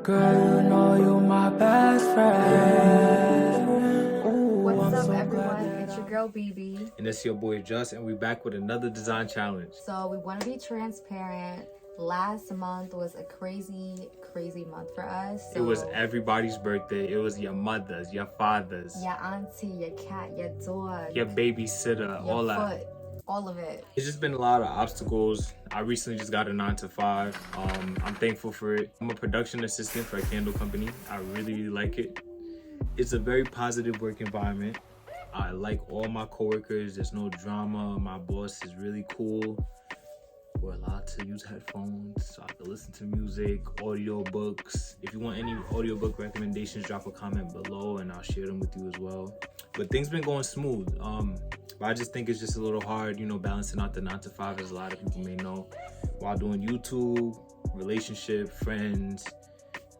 Girl, you know you my best friend. Ooh, What's I'm up, so everyone? glad It's your girl Bebe. And it's your boy Just, and we back with another design challenge. So we want to be transparent. Last month was a crazy month for us. So It was everybody's birthday. It was your mother's, your father's, your auntie, your cat, your dog, your babysitter, your all foot, that. all of it. It's just been a lot of obstacles. I recently just got a 9-to-5. I'm thankful for it. I'm a production assistant for a candle company. I really like it. It's a very positive work environment. I like all my coworkers. There's no drama. My boss is really cool. We're allowed to use headphones, so I can listen to music, audio books. If you want any audiobook recommendations, drop a comment below and I'll share them with you as well. But things been going smooth. But I just think it's just a little hard, you know, balancing out the 9-to-5, as a lot of people may know, while doing YouTube, relationship, friends.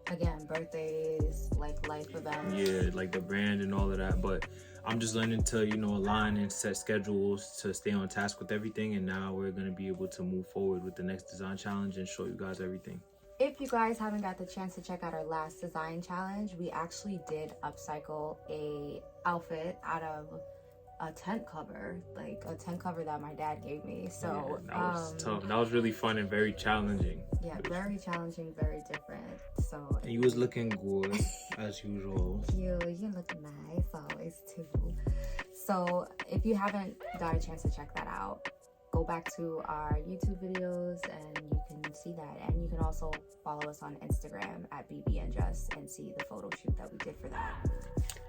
Again, birthdays, like life events. Yeah, like the brand and all of that. But I'm just learning to, you know, align and set schedules to stay on task with everything. And now we're going to be able to move forward with the next design challenge and show you guys everything. If you guys haven't got the chance to check out our last design challenge, we actually did upcycle a outfit out of a tent cover, like a tent cover that my dad gave me. So yeah, that was tough. That was really fun and very challenging. Yeah, very challenging, very different. So and you was looking good as usual. You look nice always too. So if you haven't got a chance to check that out, go back to our YouTube videos and you can see that. And you can also follow us on Instagram at @BBandJust and see the photo shoot that we did for that.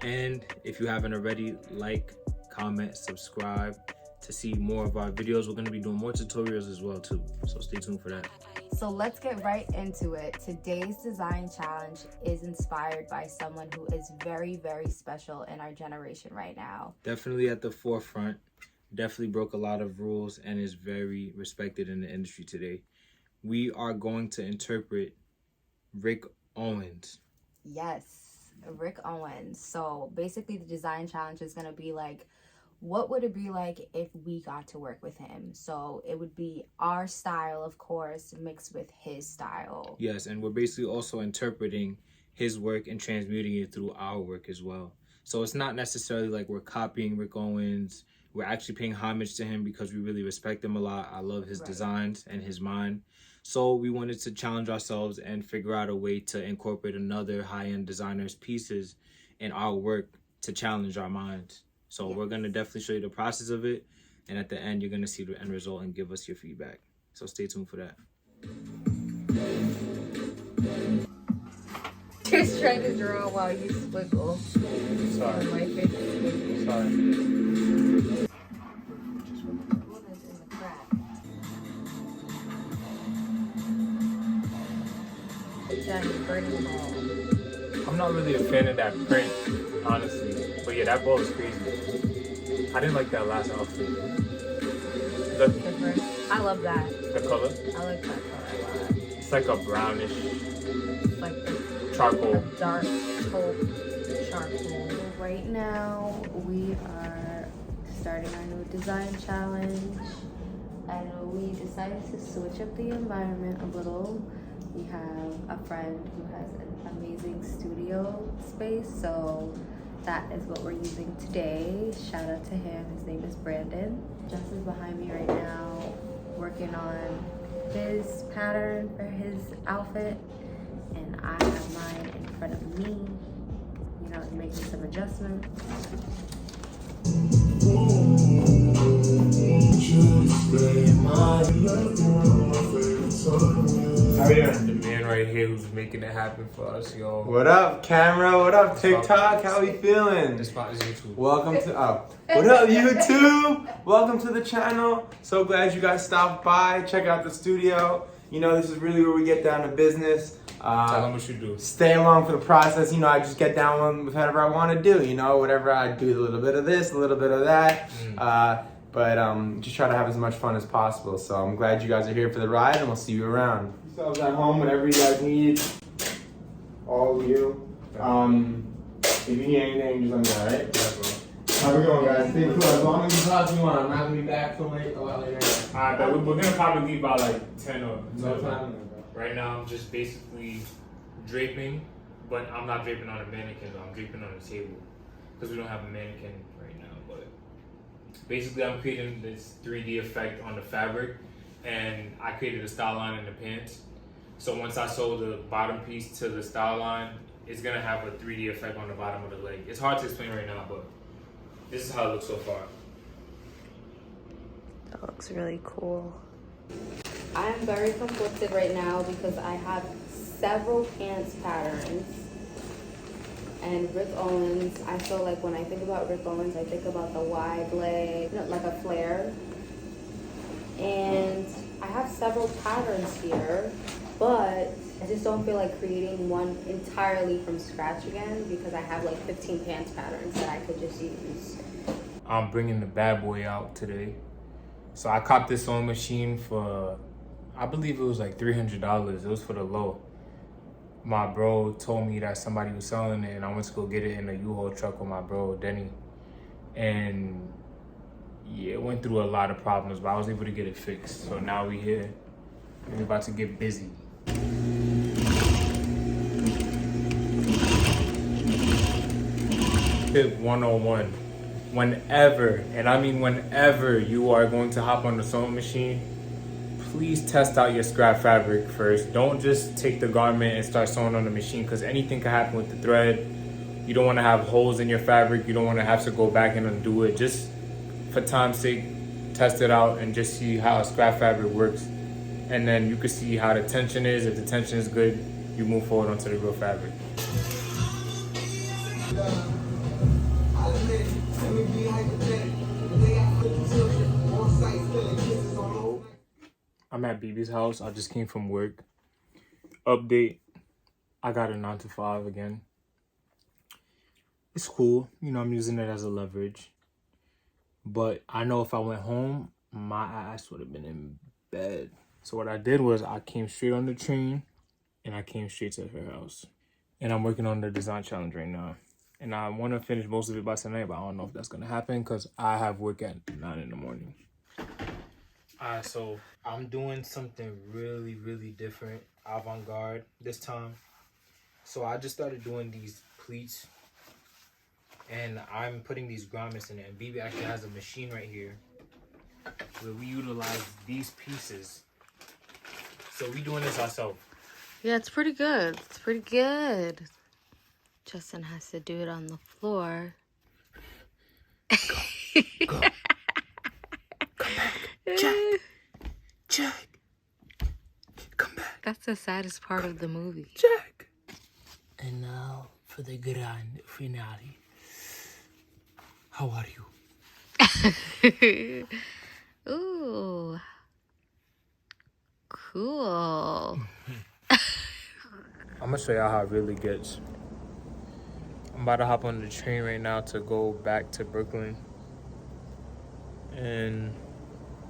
And if you haven't already, like, comment, subscribe to see more of our videos. We're going to be doing more tutorials as well too, so stay tuned for that. So let's get right into it. Today's design challenge is inspired by someone who is very special in our generation right now. Definitely at the forefront, definitely broke a lot of rules and is very respected in the industry today. We are going to interpret Rick Owens. Yes, Rick Owens. So basically the design challenge is going to be like, what would it be like if we got to work with him? So it would be our style, of course, mixed with his style. Yes, and we're basically also interpreting his work and transmuting it through our work as well. So it's not necessarily like we're copying Rick Owens. We're actually paying homage to him because we really respect him a lot. I love his designs and his mind. So we wanted to challenge ourselves and figure out a way to incorporate another high-end designer's pieces in our work to challenge our minds. So we're going to definitely show you the process of it. And at the end, you're going to see the end result and give us your feedback. So stay tuned for that. Just trying to draw while you squiggle. Sorry. My face is squiggling. Sorry. I'm not really a fan of that print, honestly. But yeah, that ball is crazy. I didn't like that last outfit. I love that. The color? I like that color a lot. It's like a brownish, Like charcoal. Dark taupe charcoal. Right now we are starting our new design challenge, and we decided to switch up the environment a little. We have a friend who has an amazing studio space, so that is what we're using today. Shout out to him. His name is Brandon. Justin's behind me right now working on his pattern for his outfit, and I have mine in front of me, you know, making some adjustments. How you doing? The man right here who's making it happen for us, yo. What up, camera? What up, TikTok? How we feeling? This spot is YouTube. Welcome to what up, YouTube? Welcome to the channel. So glad you guys stopped by. Check out the studio. You know, this is really where we get down to business. Tell them what you do. Stay along for the process. You know, I just get down with whatever I want to do. You know, whatever I do, a little bit of this, a little bit of that. But just try to have as much fun as possible. So I'm glad you guys are here for the ride, and we'll see you around. Yourselves at home, whatever you guys need. All of you. If you need anything, just let me know, right? Yeah, bro. How we going, guys? Stay cool. As long as you talk you want. I'm not gonna be back till late. A lot later. Alright, but we're gonna probably leave by like 10 or No 11. time. Right now, I'm just basically draping, but I'm not draping on a mannequin though. I'm draping on a table because we don't have a mannequin right now. But basically, I'm creating this 3D effect on the fabric, and I created a style line in the pants. So once I sew the bottom piece to the style line, it's gonna have a 3D effect on the bottom of the leg. It's hard to explain right now, but this is how it looks so far. That looks really cool. I am very conflicted right now because I have several pants patterns. And Rick Owens, I feel like when I think about Rick Owens, I think about the wide leg, like a flare. And I have several patterns here, but I just don't feel like creating one entirely from scratch again because I have like 15 pants patterns that I could just use. I'm bringing the bad boy out today. So I copped this sewing machine for, I believe it was like $300. It was for the low. My bro told me that somebody was selling it, and I went to go get it in a U-Haul truck with my bro, Denny. And yeah, it went through a lot of problems, but I was able to get it fixed. So now we here. We're about to get busy. Tip 101. Whenever, and I mean whenever, you are going to hop on the sewing machine, please test out your scrap fabric first. Don't just take the garment and start sewing on the machine because anything can happen with the thread. You don't want to have holes in your fabric. You don't want to have to go back and undo it. Just for time's sake, test it out and just see how scrap fabric works. And then you can see how the tension is. If the tension is good, you move forward onto the real fabric. I'm at Bebe's house. I just came from work. Update. I got a 9 to 5 again. It's cool. You know, I'm using it as a leverage. But I know if I went home, my ass would have been in bed. So what I did was I came straight on the train and I came straight to her house. And I'm working on the design challenge right now. And I want to finish most of it by tonight, but I don't know if that's going to happen because I have work at 9 in the morning. So I'm doing something really, really different, avant-garde this time. So I just started doing these pleats. And I'm putting these grommets in it. And Bebe actually has a machine right here where we utilize these pieces. So we doing this ourselves. Yeah, it's pretty good. It's pretty good. Justin has to do it on the floor. Go. Come back. Jack. Come back. That's the saddest part of the movie. Jack. And now for the grand finale. How are you? Ooh. Cool. I'm gonna show y'all how it really gets. I'm about to hop on the train right now to go back to Brooklyn. And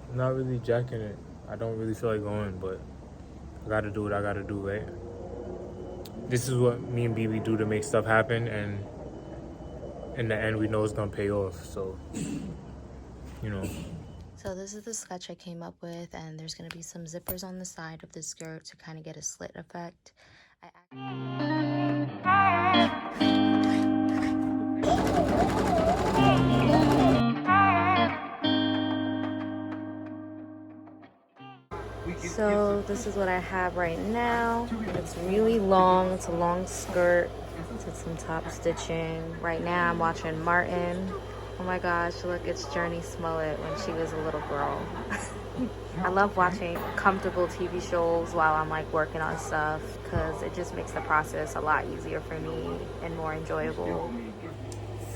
I'm not really jacking it. I don't really feel like going, but I gotta do what I gotta do, right? This is what me and Bebe do to make stuff happen, and in the end, we know it's gonna pay off, so, you know. So this is the sketch I came up with, and there's gonna be some zippers on the side of the skirt to kind of get a slit effect. So this is what I have right now. It's really long. It's a long skirt. Did some top stitching. Right now I'm watching Martin. Oh my gosh, look, it's Journey Smollett when she was a little girl. I love watching comfortable TV shows while I'm like working on stuff because it just makes the process a lot easier for me and more enjoyable.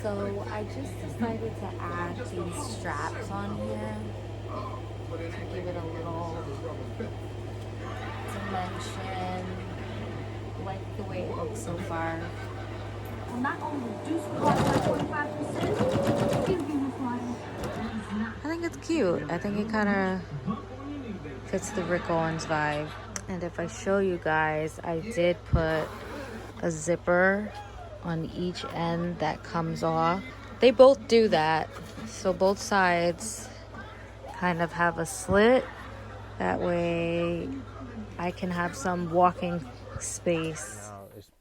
So I just decided to add these straps on here to give it a little dimension. I like the way it looks so far. Not only reduce the cost by 25%, it'll be required. I think it's cute. I think it kind of fits the Rick Owens vibe. And if I show you guys, I did put a zipper on each end that comes off. They both do that. So both sides kind of have a slit. That way I can have some walking space.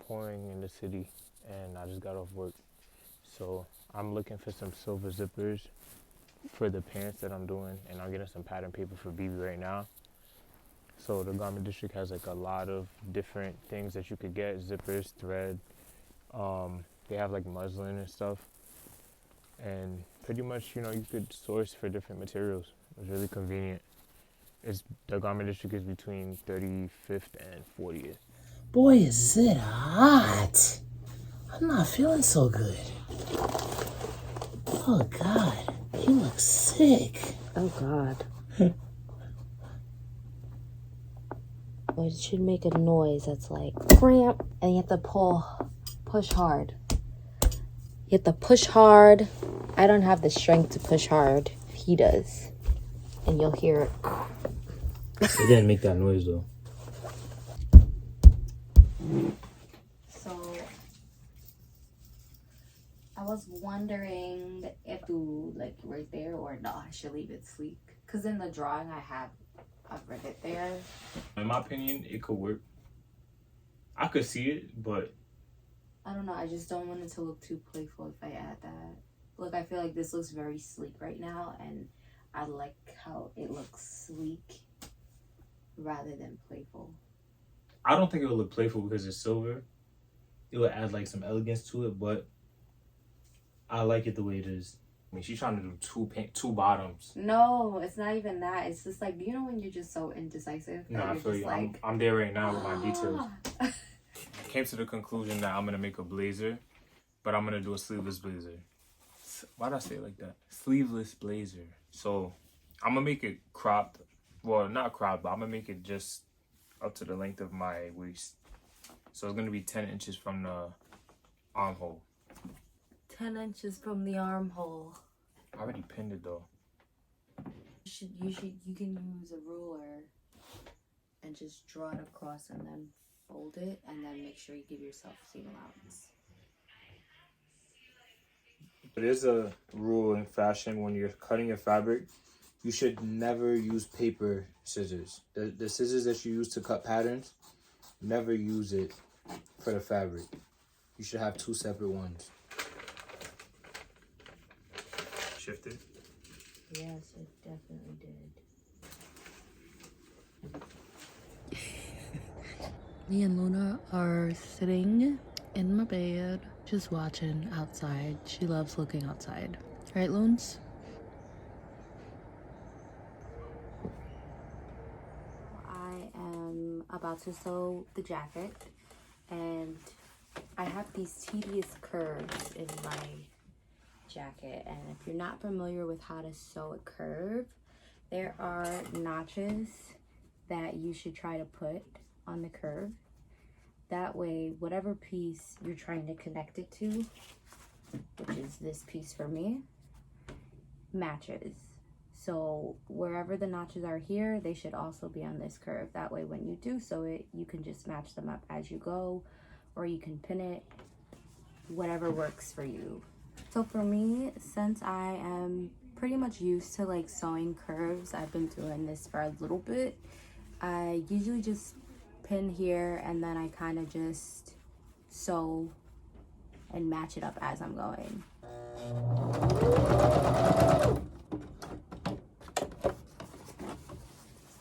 pouring in the city, and I just got off work. So I'm looking for some silver zippers for the pants that I'm doing, and I'm getting some pattern paper for Bebe right now. So the garment district has like a lot of different things that you could get: zippers, thread. They have like muslin and stuff, and pretty much, you know, you could source for different materials. It's really convenient. The garment district is between 35th and 40th. Boy, is it hot. I'm not feeling so good. Oh, God. You look sick. Oh God. Or it should make a noise that's like cramp, and you have to push hard. You have to push hard. I don't have the strength to push hard. He does. And you'll hear it. It didn't make that noise though. So I was wondering if to like right there or no, I should leave it sleek. Cause in the drawing I've read it there. In my opinion, it could work. I could see it, but I don't know, I just don't want it to look too playful if I add that. Look, I feel like this looks very sleek right now, and I like how it looks sleek rather than playful. I don't think it would look playful because it's silver. It would add like some elegance to it, but I like it the way it is. I mean, she's trying to do two bottoms. No, it's not even that. It's just like, you know when you're just so indecisive? No, I feel you. Like... I'm there right now with my details. Came to the conclusion that I'm going to make a blazer, but I'm going to do a sleeveless blazer. Why did I say it like that? Sleeveless blazer. So I'm going to make it cropped. Well, not cropped, but I'm going to make it just up to the length of my waist. So it's going to be 10 inches from the armhole. 10 inches from the armhole. I already pinned it though. You can use a ruler and just draw it across and then fold it, and then make sure you give yourself seam allowance. There's a rule in fashion: when you're cutting your fabric, you should never use paper scissors. The scissors that you use to cut patterns, never use it for the fabric. You should have two separate ones. Shifted? Yes, it definitely did. Me and Luna are sitting in my bed, just watching outside. She loves looking outside. Right, Loons? I am about to sew the jacket, and I have these tedious curves in my jacket, and if you're not familiar with how to sew a curve, there are notches that you should try to put on the curve. That way, whatever piece you're trying to connect it to, which is this piece for me, matches. So wherever the notches are here, they should also be on this curve. That way, when you do sew it, you can just match them up as you go, or you can pin it, whatever works for you. So for me, since I am pretty much used to like sewing curves, I've been doing this for a little bit. I usually just pin here, and then I kind of just sew and match it up as I'm going.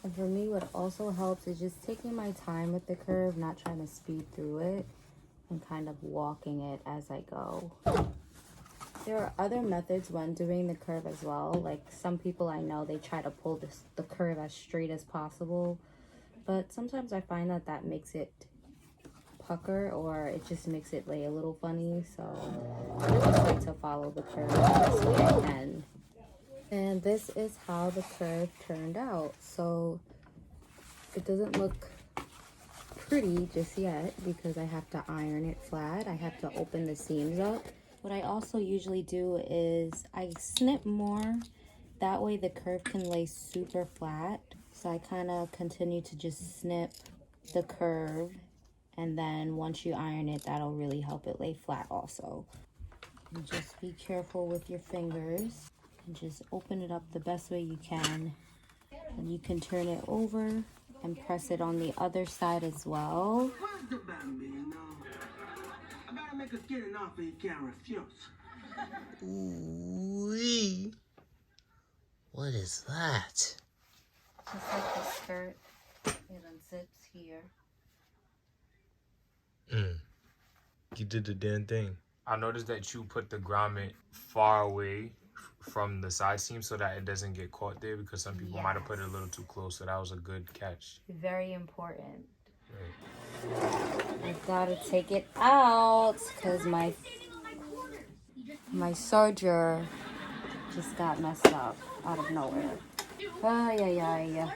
And for me, what also helps is just taking my time with the curve, not trying to speed through it, and kind of walking it as I go. There are other methods when doing the curve as well. Like some people I know, they try to pull the curve as straight as possible. But sometimes I find that makes it pucker, or it just makes it lay a little funny. So I just like to follow the curve the best way I can. And this is how the curve turned out. So it doesn't look pretty just yet because I have to iron it flat. I have to open the seams up. What I also usually do is I snip more. That way the curve can lay super flat. So I kind of continue to just snip the curve. And then once you iron it, that'll really help it lay flat also. And just be careful with your fingers. And just open it up the best way you can. And you can turn it over and press it on the other side as well. make us get an offer you can't refuse. Ooh-wee. What is that? Just like the skirt, it unzips here. You did the damn thing. I noticed that you put the grommet far away from the side seam so that it doesn't get caught there, because some people might have put it a little too close, so that was a good catch. Very important. Right. I gotta take it out because my serger just got messed up out of nowhere. Ay, ay, ay.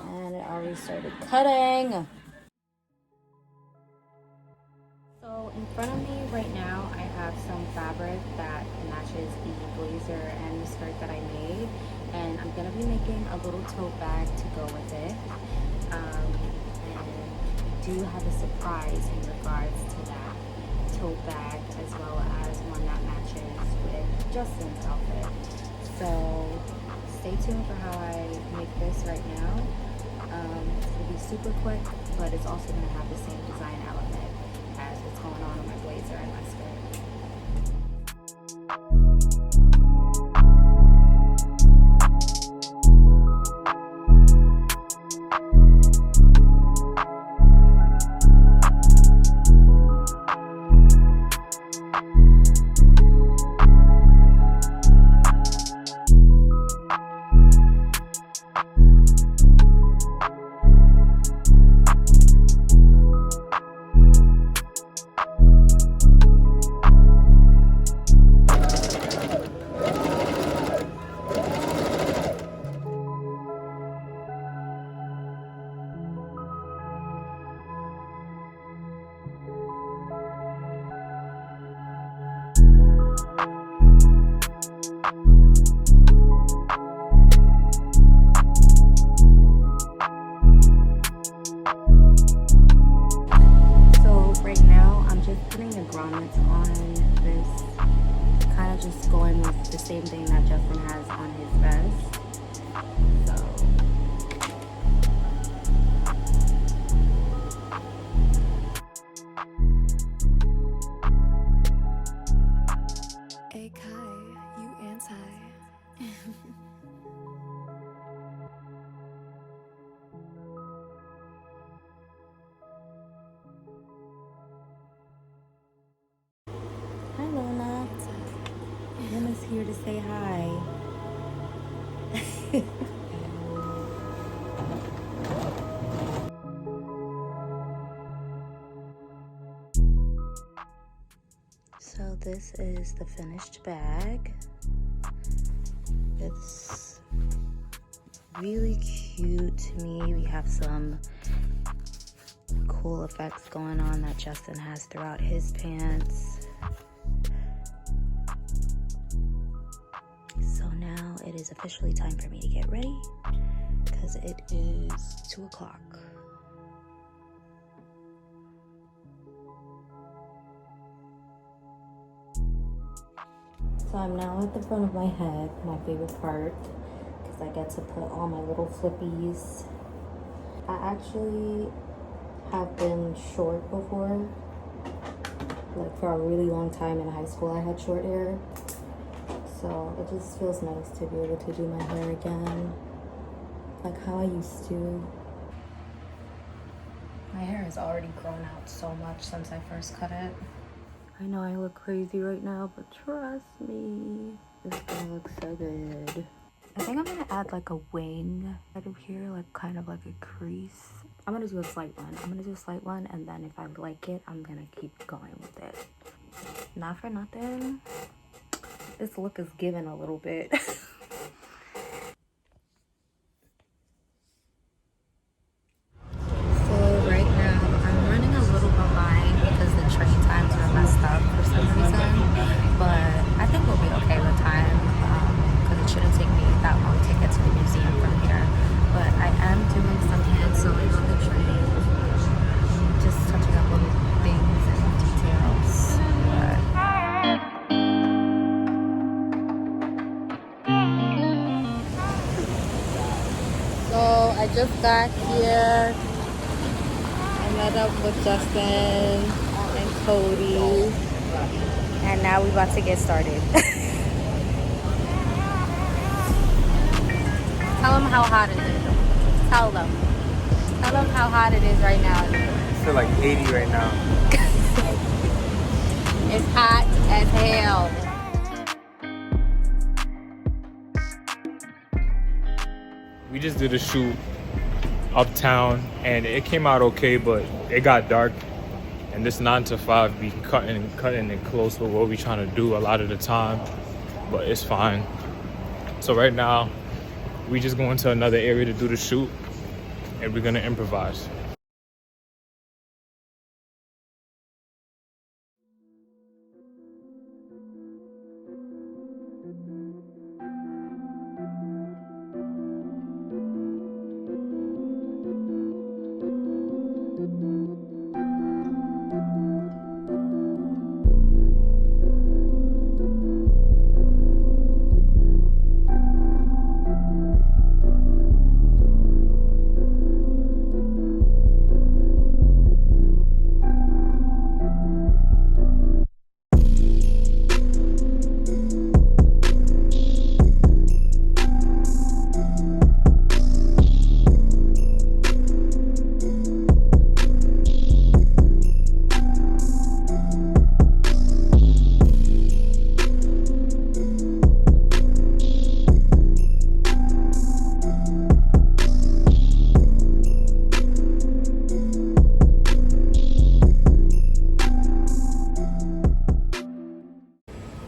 And it already started cutting. So in front of me right now, I have some fabric that matches the blazer and the skirt that I made. And I'm gonna be making a little tote bag to go with it. And we do have a surprise in regards to that tote bag, as well as one that matches with Justin's outfit. So stay tuned for how I make this right now. It's gonna be super quick, but it's also gonna have the same design element as what's going on my blazer and my skirt. The same thing that Justin has on his vest. So hey Kai, you anti. hi Luna. Luna's here to say hi. So this is the finished bag. It's really cute to me. We have some cool effects going on that Justin has throughout his pants. So now it is officially time for me to get ready because it is 2 o'clock. So I'm now at the front of my head, my favorite part, because I get to put all my little flippies. I actually have been short before. Like for a really long time in high school I had short hair. So it just feels nice to be able to do my hair again, like how I used to. My hair has already grown out so much since I first cut it. I know I look crazy right now, but trust me, it's gonna look so good. I think I'm gonna add like a wing right over here, like kind of like a crease. I'm gonna do a slight one. And then if I like it, I'm gonna keep going with it. Not for nothing, this look is given a little bit. So right now I'm running a little behind because the train times are messed up for some reason, but I think we'll be okay with time because it shouldn't take me that long to get to the museum from here. But I am doing some hand sewing on the train, just touching up little things and details. So I just got here. I met up with Justin and Cody. And now we about to get started. Tell them how hot it is. Tell them. Tell them how hot it is right now. I feel like 80 right now. It's hot as hell. We just did a shoot uptown and it came out okay, but it got dark. And this 9 to 5 be cutting it close with what we trying to do a lot of the time, but it's fine. So right now, we just going to another area to do the shoot and we're gonna improvise.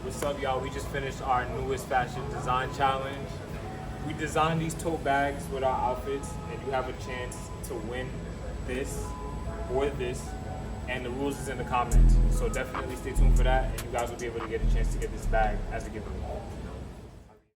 What's up, y'all? We just finished our newest fashion design challenge. We designed these tote bags with our outfits, and you have a chance to win this or this, and the rules is in the comments. So definitely stay tuned for that, and you guys will be able to get a chance to get this bag as a giveaway.